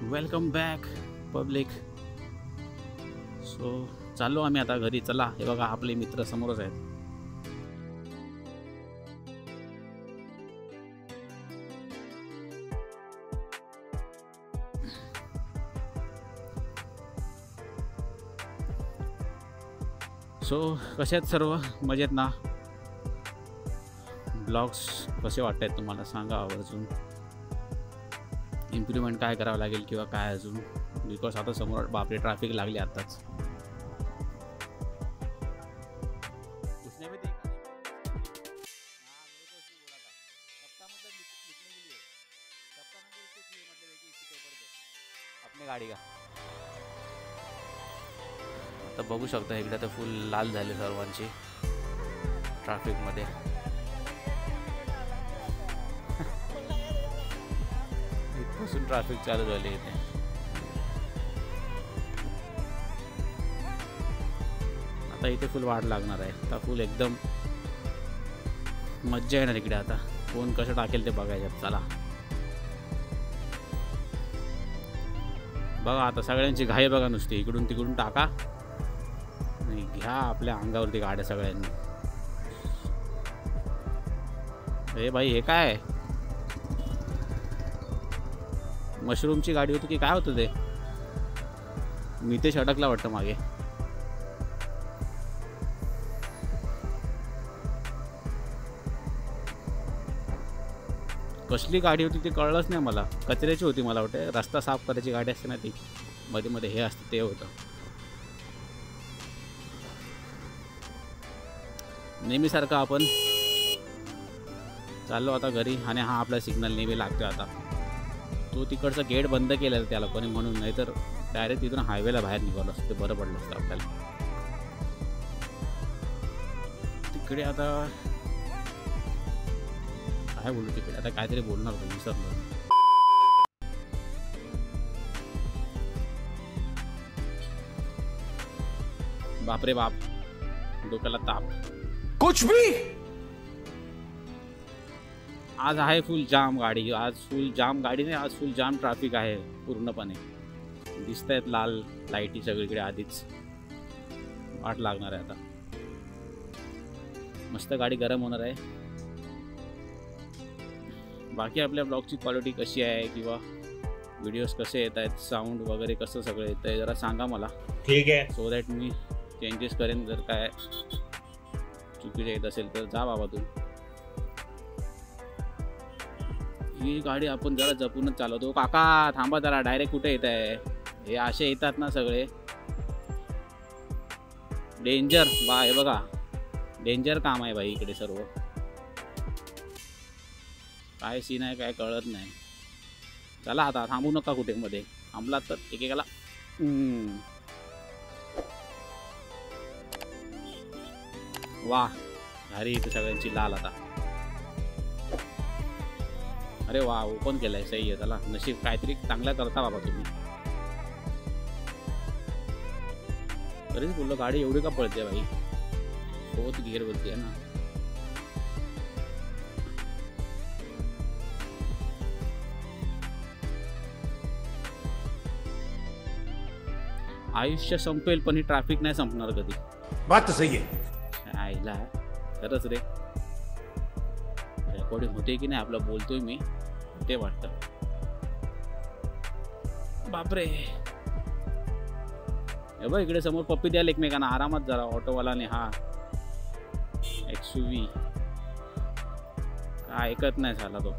Welcome back public. So चाललो आम्ही आता घरी. चला, हे बघा आपले मित्र समोरच आहेत. सो कसे आहेत सर्व? मजेत ना? ब्लॉग्स कसे वाटत आहेत तुम्हाला? सांगा आवर्जून. इम्प्रूव्हमेंट काय करावं लागेल किंवा काय अजून, बिकॉज आता समोर बापरे ट्रॅफिक लागली आताच. गाडी का आता बघू शकता इकडे तर फुल लाल झाले सर्वांची ट्रॅफिकमध्ये. इथपासून ट्रॅफिक चालू झाली इथे. आता इथे फुल वाढ लागणार आहे. आता फुल एकदम मज्जा येणार इकडे. आता कोण कसं टाकेल ते बघायचं. चला बघा, आता सगळ्यांची घाई बघा नुसती. इकडून तिकडून टाका आणि घ्या आपल्या अंगावरती गाड्या सगळ्यांनी. अरे भाई, हे काय मशरूमची गाडी होती की काय होतं ते? मी ते अडकला वाटतं मागे. कसली गाडी होती ती कळलंच नाही मला. कचऱ्याची होती मला वाटते. रस्ता साफ करायची गाडी असते ना ती, मध्ये मध्ये हे असतं ते होतं. नेहमीसारखं आपण चाललो आता घरी. आणि हा आपला सिग्नल नेहमी लागतो. आता तो तिकडचा गेट बंद केलेला त्या लोकांनी म्हणून, नाही तर डायरेक्ट तिथून हायवेला बाहेर निघालो असतं ते बरं पडलं असतं आपल्याला. तिकडे आता काय बोलू, तिकडे आता काहीतरी बोलणार होतो, विसरलो. बापरे बाप, डोक्याला ताप. कुछ भी आज आहे फुल जाम गाडी. आज फुल जाम गाडी नाही, आज फुल जाम ट्रॅफिक आहे पूर्णपणे. दिसत आहेत लाल लाईटी सगळीकडे. आधीच वाट लागणार आहे. आता मस्त गाडी गरम होणार आहे. बाकी आपल्या ब्लॉगची क्वालिटी कशी आहे किंवा व्हिडिओज कसे येत आहेत, साऊंड वगैरे कसं सगळं येतं आहे जरा सांगा मला. ठीक आहे, सो दॅट मी चेंजेस करेन. जर काय चुकीचं येत असेल तर जा बाबा तू. ही गाडी आपण जरा जपूनच चालवतो. काका थांबा जरा, डायरेक्ट कुठे येत आहे? हे असे येतात ना सगळे, डेंजर. बा हे बघा, डेंजर काम आहे भाई इकडे सर्व. काय सीन आहे काय कळत नाही. चला आता थांबू नका कुठे मध्ये. थांबलात तर एकेकाला वा घरी इथे सगळ्यांची लाल आता. अरे वा, ओपन केलंय, सही आहे. चला, नशीब काहीतरी चांगलं करता बाबा तुम्ही. तरीच बोललो गाडी एवढी का पळते भाई. 4th गिअर वरती आहे ना. आयुष्य संपेल पण ही ट्रॅफिक नाही संपणार कधी. बात सही आहे. आईला खरंच रे. रेकॉर्डिंग होते की नाही आपलं, बोलतोय मी ते वाटतं. बापरे, हे बघ इकडे समोर पप्पी द्याल एकमेकांना आरामात जरा. ऑटोवालाने हा XUV काय ऐकत नाही झाला तो.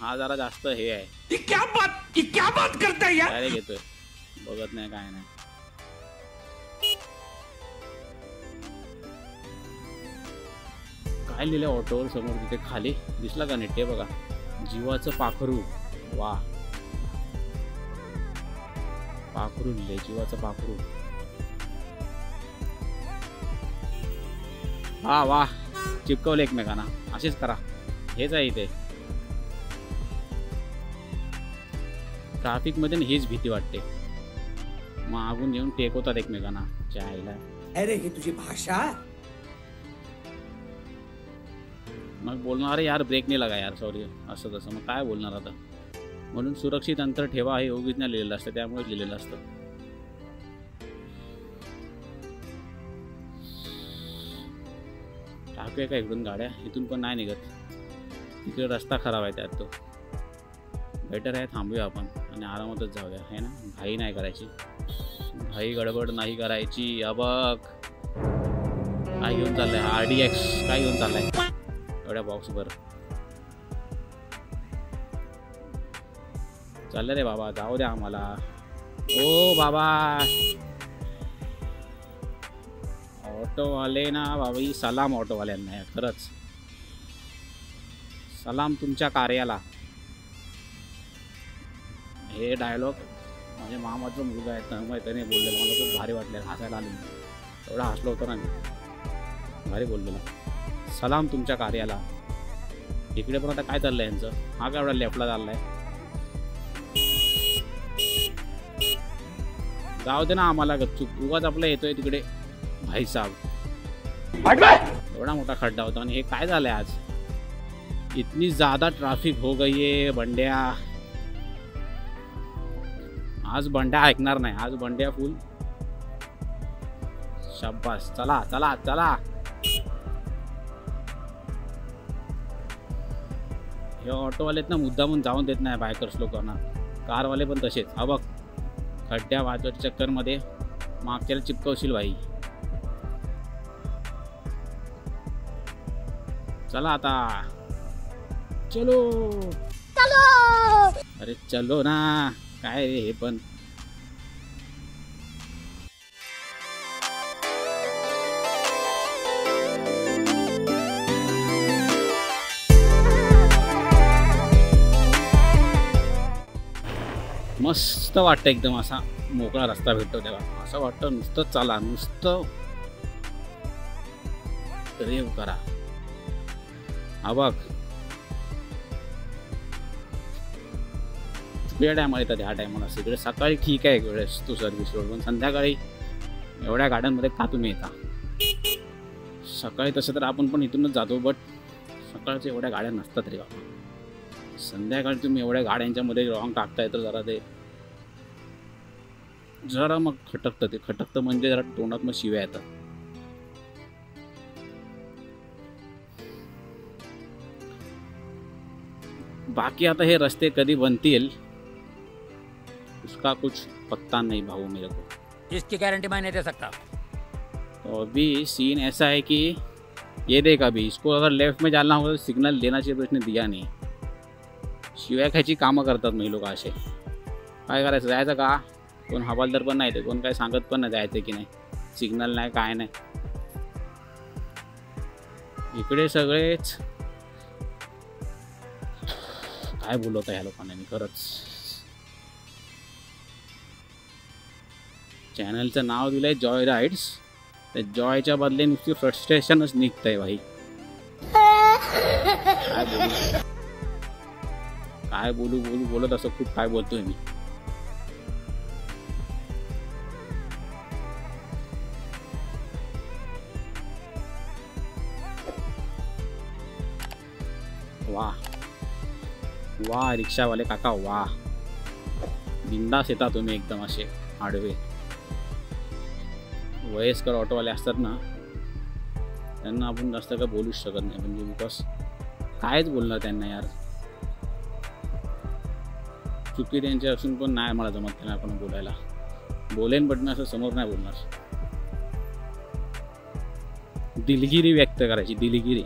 हा जरा जास्त हे आहे. ये क्या बात करता है यार. डायरेक्ट घेतोय, बघत नाही काय नाही. काय लिहिलंय ऑटोवर समोर तिथे खाली? दिसला का नीट? बघा, जीवाचं पाखरू. वा, पाखरू लिहिले, जीवाचं पाखरू. हा वा, चिपकवले एकमेकांना. असेच करा. हेच आहे इथे ट्रॅफिक मध्ये. हीच भीती वाटते. मागून येऊन टेकवतात एकमेकांना. चायला अरे ही तुझी भाषा. मग बोलणार अरे यार ब्रेक नाही लागा यार सॉरी असं तसं, मग काय बोलणार आता. म्हणून सुरक्षित अंतर ठेवा हे उगीच नाही लिहिलेलं असतं, त्यामुळे लिहिलेलं असतं. टाकूया का इकडून गाड्या, इथून पण नाही निघत, तिकडे रस्ता खराब आहे त्यात. तो बेटर आहे थांबूया आपण आणि आरामातच जाऊया है ना. घाई नाही करायची, घाई गडबड नाही करायची. बघ काय घेऊन चाललंय RDX, काय घेऊन चाललाय एवढ्या बॉक्सवर. चाललं रे बाबा, जाऊ द्या आम्हाला. ओ बाबा ऑटोवाले ना बाबा, सलाम ऑटोवाल्यांना, खरंच सलाम तुमच्या कार्याला. हे डायलॉग माझ्या मामाचा मुलगा आहे त्यामुळे त्याने बोललेला, मला खूप भारी वाटलं, हसायला आलं. एवढा हसलो होतो ना मी, भारी बोललेला. सलाम तुमच्या कार्याला. इकडे पण आता काय चाललंय यांचं, हा काय एवढा लेफ्टला चाललाय. जाऊ दे ना आम्हाला गपचूप, उगाच आपला येतोय तिकडे भाई साहब. एवढा मोठा खड्डा होता आणि हे काय झालंय आज, इतनी ज़्यादा ट्रैफिक हो गई है बंड्या. आज बंड्या ऐकणार नाही, आज बंड्या फुल शाबास. चला चला चला. हे ऑटोवालेत ना मुद्दामून जाऊन देत नाही बायकर्स लोकांना, कारवाले पण तसेच. हा बघ खड्ड्या वाजवायच्या चक्करमध्ये मागच्याला चिपकवशील भाई. चला आता चलो चलो. अरे चलो ना, काय रे हे पण. मस्त वाटतं एकदम, असा मोकळा रस्ता भेटतो तेव्हा असं वाटतं नुसतं चाला, नुसतं रेव करा. हा बघ वेळ टायमाला येतात ह्या टायमाला सगळे. सकाळी ठीक आहे एक वेळेस तू सर्व्हिस रोड, पण संध्याकाळी एवढ्या गाड्यांमध्ये का तुम्ही येता. सकाळी तसं तर आपण पण इथूनच जातो, बट सकाळच्या एवढ्या गाड्या नसतात रे बाबा. संध्याकाळी तुम्ही एवढ्या गाड्यांच्या मध्ये रॉंग टाकताय तर जरा मग खटकतं. ते खटकतं म्हणजे जरा तोंडात मग शिव्या येतात. बाकी आता हे रस्ते कधी बनतील उसका कुछ पता नहीं भाऊ मेरे को, इसकी गारंटी मैं नहीं दे सकता. तो अभी सीन ऐसा है कि ये देख, अभी इसको अगर लेफ्ट में जाना होगा तो सिग्नल देना चाहिए, तो इसने दिया नहीं. शिव्या खायची कामं करतात मग लोक असे. काय करायचं, जायचं का. कोण हवालदार पण नाही, ते कोण काय सांगत पण नाही जायचं की नाही, सिग्नल नाही काय नाही. इकडे सगळेच काय बोलवत ह्या लोकांना मी खरंच. चॅनलचं नाव दिलंय जॉय राईड्स, त्या जॉयच्या बदले नुसती फ्रस्ट्रेशनच निघतंय भाई. काय बोलू बोलत असं खूप काय बोलतोय मी. वाह वाह रिक्षावाले काका वाह, बिंदास येता तुम्ही एकदम असे आडवे. वयस्कर ऑटोवाले असतात ना त्यांना आपण जास्त काय बोलूच शकत नाही, म्हणजे बिकॉज कायच बोलणार त्यांना यार. चुकी त्यांची असून पण नाही मला जमत त्यांना आपण बोलायला. बोलेन बट मी असं समोर नाही बोलणार. दिलगिरी व्यक्त करायची, दिलगिरी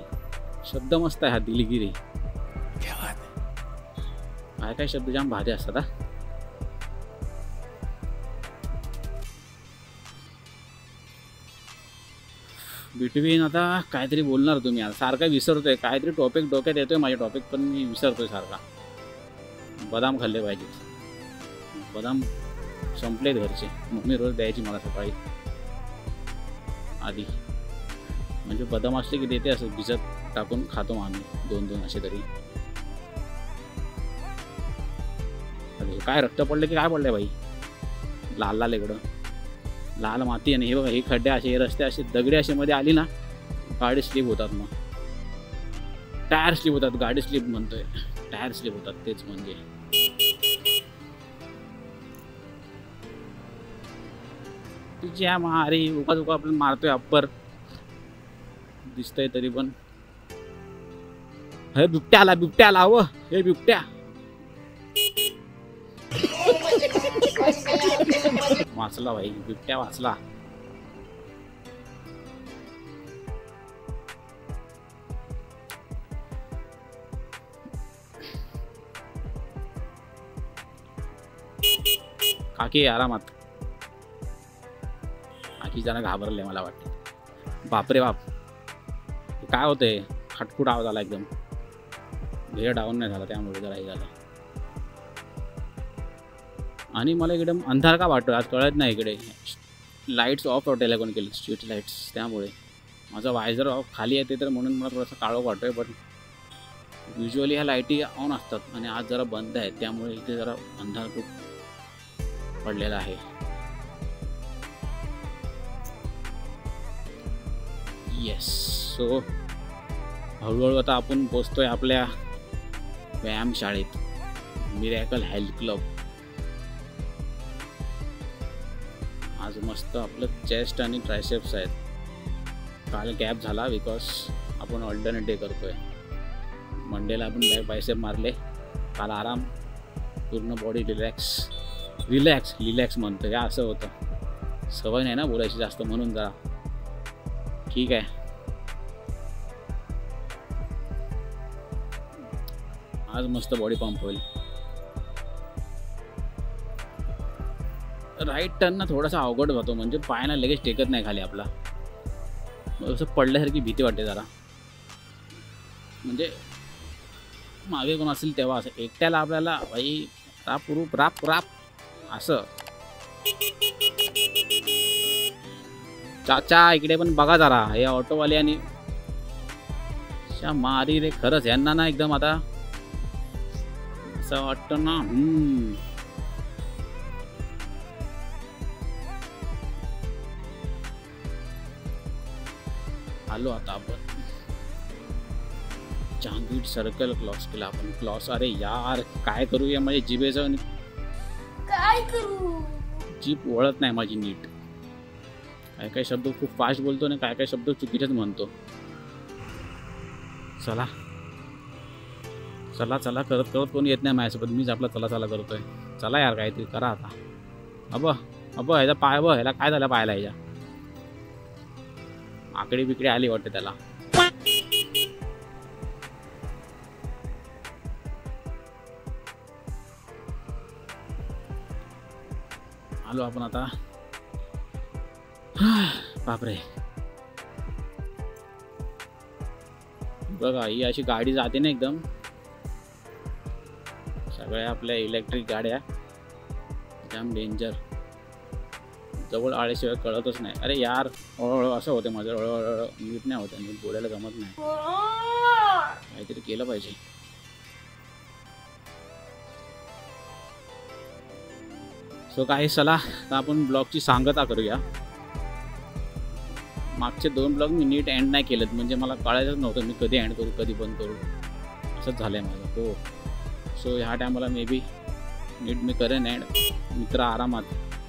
शब्द मस्त आहे हा, दिलगिरी. काय काय शब्द जाम भारी असतात. बिटवीन आता काहीतरी बोलणार तुम्ही, आता सारखा विसरतोय काहीतरी टॉपिक डोक्यात येतोय माझ्या, टॉपिक पण मी विसरतोय सारखा. बदाम खाल्ले पाहिजेत, बदाम संपलेत घरचे, मम्मी रोज द्यायची मला सकाळी आधी. म्हणजे बदाम असले की देते असं भिजत टाकून खातो मग आम्ही 2-2 असे तरी. काय रक्त पडले की काय पडलंय भाई, लाल लाल इकडं लाल माती. आणि हे बघा हे खड्डे असे, हे रस्ते असे दगडे असे मध्ये आली ना गाडी स्लिप होतात. मग टायर स्लिप होतात, गाडी स्लिप म्हणतोय, टायर स्लिप होतात तेच म्हणजे. तुझ्या मारी उका उका आपण मारतोय अप्पर दिसतंय तरी पण. हे बिबट्या आला हो, हे बिबट्या वाचला भाई, बिबट्या वाचला. काकी आरामात. काकी जरा घाबरले मला वाटतं. बापरे बाप, काय होतंय, खटखुट आवाज आला एकदम. हे डाऊन नाही झाला त्यामुळे जरा हे झालं. आणि मला एकदम अंधार का वाटतो आज कळत नाही. इकडे लाईट्स ऑफ वाटायला कोण केले, स्ट्रीट लाईट्स, त्यामुळे माझा वायझर ऑफ खाली येते तर म्हणून मला थोडासा काळोख वाटतोय. पण युजली ह्या लाईटी ऑन असतात आणि आज जरा बंद आहेत त्यामुळे इथे जरा अंधार खूप पडलेला आहे. येस, सो हळूहळू आता आपण पोचतोय आपल्या व्यायामशाळेत, मिरॅकल हेल्थ क्लब. आज मस्त आपलं चेस्ट आणि ट्रायसेप्स आहेत. काल गॅप झाला बिकॉज आपण ऑल्टरनेट डे करतोय. मंडेला आपण बायसेप मारले, काल आराम, पूर्ण बॉडी रिलॅक्स म्हणतो का, असं होतं. सवय नाही ना बोलायची जास्त म्हणून जरा ठीक आहे. आज मस्त बॉडी पंप होईल. राईट टर्न ना थोडासा अवघड होतो, म्हणजे पायाला लगेच टेकत नाही खाली आपला, असं पडल्यासारखी भीती वाटते जरा. म्हणजे मागे कोण असेल तेव्हा असं एकट्याला आपल्याला भाई राप असं. चाचा इकडे पण बघा जरा, हे ऑटोवाले आणि मारी रे, खरंच यांना ना एकदम आता असं वाटतं ना. आलो आता आपण जहांगीर सर्कल क्रॉस केला आपण. क्रॉस, अरे यार काय करूया, माझ्या जिभेचं काय करू, जीभ वळत नाही माझी नीट. काय काय शब्द खूप फास्ट बोलतो आणि काय काय शब्द चुकीचेच म्हणतो. चला चला चला करत करत कोणी येत नाही माझ्यासोबत, मीच आपला चला चला करतोय. चला यार काहीतरी करा आता. अब ह्याचा पाय ह्याला काय झालं पायाला, ह्याच्या आकडे बिकडे आली वाटते त्याला. आलो आपण आता. बापरे, बघा ही अशी गाडी जाते ना एकदम, सगळ्या आपल्या इलेक्ट्रिक गाड्या जाम डेंजर. जवळ आल्याशिवाय कळतच नाही. अरे यार हळूहळू असं होतं माझं, हळूहळू नीट नाही होतं, नीट बोलायला जमत नाही. काहीतरी केलं पाहिजे. सो काही चला तर आपण ब्लॉगची सांगता करूया. मागचे 2 ब्लॉग मी नीट एंड नाही केलेत, म्हणजे मला कळायचंच नव्हतं मी कधी एंड करू कधी बंद करू, असंच झालं आहे माझं. हो, सो ह्या टायमाला मे बी नीट मी करेन एंड. मित्र आरामात,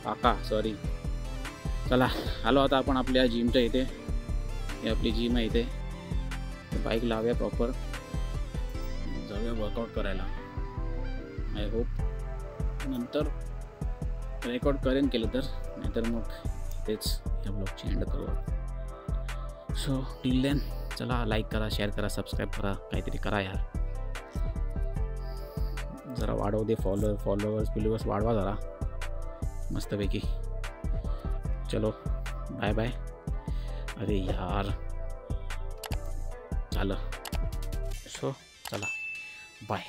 काका सॉरी. चला आलो आता आपण आपल्या जिमच्या इथे. ही आपली जिम आहे इथे. बाईक लावूया प्रॉपर, जाऊया वर्कआउट करायला. आय होप नंतर रेकॉर्ड करेन केलं तर, नाहीतर मग तेच या ब्लॉगची एंड करू. सो टिल देन चला लाईक करा, शेअर करा, सबस्क्राईब करा, काहीतरी करा यार. जरा वाढवू दे फॉलोअर्स वाढवा जरा मस्तपैकी. चलो बाय बाय. अरे यार झालं. सो चला बाय.